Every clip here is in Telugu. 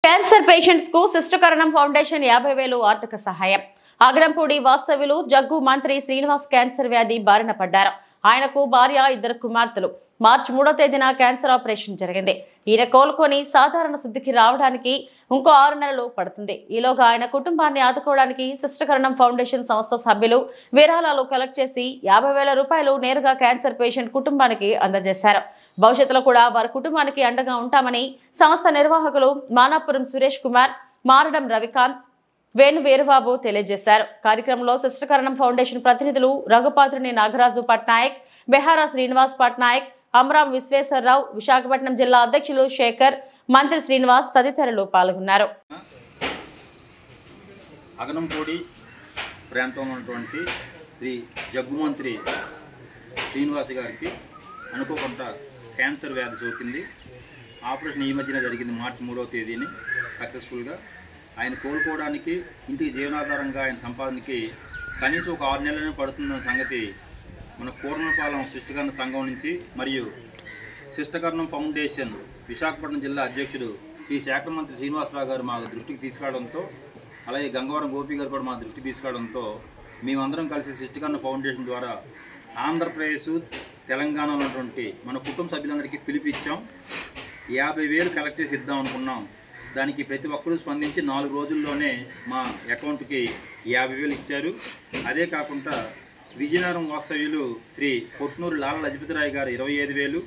క్యాన్సర్ పేషెంట్స్ కు శిష్టకరణం ఫౌండేషన్ 50,000 ఆర్థిక సహాయం. అగడంపూడి వాస్తవ్యులు జగ్గు మంత్రి శ్రీనివాస్ క్యాన్సర్ వ్యాధి బారిన పడ్డారు. ఆయనకు భార్య, 2 కుమార్తెలు. మార్చి 3వ తేదీన క్యాన్సర్ ఆపరేషన్ జరిగింది. ఈయన కోలుకొని సాధారణ శుద్ధికి రావడానికి ఇంకో 6 నెలలు పడుతుంది. ఈలోగా ఆయన కుటుంబాన్ని ఆదుకోవడానికి శిష్టకరణం ఫౌండేషన్ సంస్థ సభ్యులు విరాళాలు కలెక్ట్ చేసి 50,000 రూపాయలు నేరుగా క్యాన్సర్ పేషెంట్ కుటుంబానికి అందజేశారు. భవిష్యత్తులో కూడా వారి కుటుంబానికి అండగా ఉంటామని సంస్థ నిర్వాహకులు మానాపురం సురేష్ కుమార్, మారడం రవికాంత్, వేణు వీరబాబు తెలియజేశారు. కార్యక్రమంలో శిష్టకరణం ఫౌండేషన్ ప్రతినిధులు రఘుపాత్రుని నాగరాజు పట్నాయక్, బెహారా శ్రీనివాస్ పట్నాయక్, అమరాం విశ్వేశ్వరరావు, విశాఖపట్నం జిల్లా అధ్యక్షులు శేఖర్, మంత్రి శ్రీనివాస్ తదితరులు పాల్గొన్నారు. అగనంపూడి ప్రాంతంలో ఉన్నటువంటి శ్రీ జగ్గుమంత్రి శ్రీనివాస్ గారికి అనుకోకుండా క్యాన్సర్ వ్యాధి సోకింది. ఆపరేషన్ ఈ మధ్యన జరిగింది మార్చి 3వ తేదీని సక్సెస్ఫుల్గా. ఆయన కోలుకోవడానికి ఇంటికి జీవనాధారంగా ఆయన సంపాదనకి కనీసం ఒక 6 నెలలనే పడుతుందన్న సంగతి మన కూర్మపాలెం శిష్టకరణ సంఘం నుంచి మరియు శిష్టకరణం ఫౌండేషన్ విశాఖపట్నం జిల్లా అధ్యక్షుడు శ్రీ శాఖ మంత్రి శ్రీనివాసరావు గారు మా దృష్టికి తీసుకురావడంతో, అలాగే గంగవరం గోపి గారు కూడా మా దృష్టికి తీసుకురావడంతో మేమందరం కలిసి శిష్టకరణ ఫౌండేషన్ ద్వారా ఆంధ్రప్రదేశ్, తెలంగాణలో ఉన్నటువంటి మన కుటుంబ సభ్యులందరికీ పిలిపిచ్చాం. 50,000 కలెక్ట్ చేసి ఇద్దాం అనుకున్నాం. దానికి ప్రతి ఒక్కరూ స్పందించి 4 రోజుల్లోనే మా అకౌంట్కి 50,000 ఇచ్చారు. అదే కాకుండా విజయనగరం వాస్తవ్యులు శ్రీ కొట్నూరు లాల లజపతిరాయ్ గారు 25,000,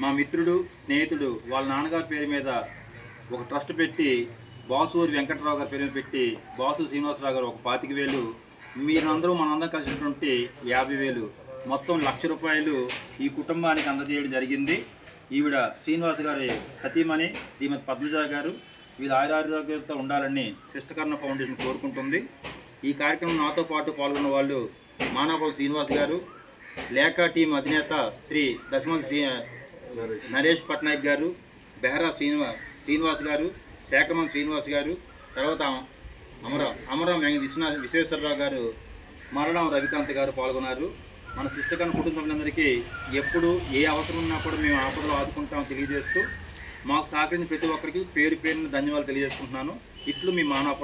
మా మిత్రుడు, స్నేహితుడు వాళ్ళ నాన్నగారి పేరు మీద ఒక ట్రస్ట్ పెట్టి బాసూరి వెంకటరావు గారి పేరు మీద పెట్టి బాసు శ్రీనివాసరావు గారు ఒక 25,000, మీరందరూ మనందరం కలిసినటువంటి 50,000, మొత్తం 1,00,000 రూపాయలు ఈ కుటుంబానికి అందజేయడం జరిగింది. ఈవిడ శ్రీనివాస్ గారి సతీమణి శ్రీమతి పద్మజ గారు. వీళ్ళు ఆయురారోగ్యాలతో ఉండాలని శిష్టకరణ ఫౌండేషన్ కోరుకుంటుంది. ఈ కార్యక్రమం నాతో పాటు పాల్గొన్న వాళ్ళు మానాపురం శ్రీనివాస్ గారు, లేఖా టీం అధినేత శ్రీ దశమంత్ నరేష్ పట్నాయక్ గారు, బెహరా శ్రీనివాస్ గారు, శాఖమంత్ శ్రీనివాస్ గారు, తర్వాత అమరం విశ్వేశ్వరరావు గారు, మరణం రవికాంత్ గారు పాల్గొన్నారు. మన శిష్టకరణ కుటుంబందరికీ ఎప్పుడు ఏ అవసరం ఉన్నా కూడా మేము ఆపదలో ఆదుకుంటామని తెలియజేస్తూ మాకు సహకరించిన ప్రతి ఒక్కరికి పేరు పేరున ధన్యవాదాలు తెలియజేసుకుంటున్నాను. ఇట్లు మీ మానాపురం.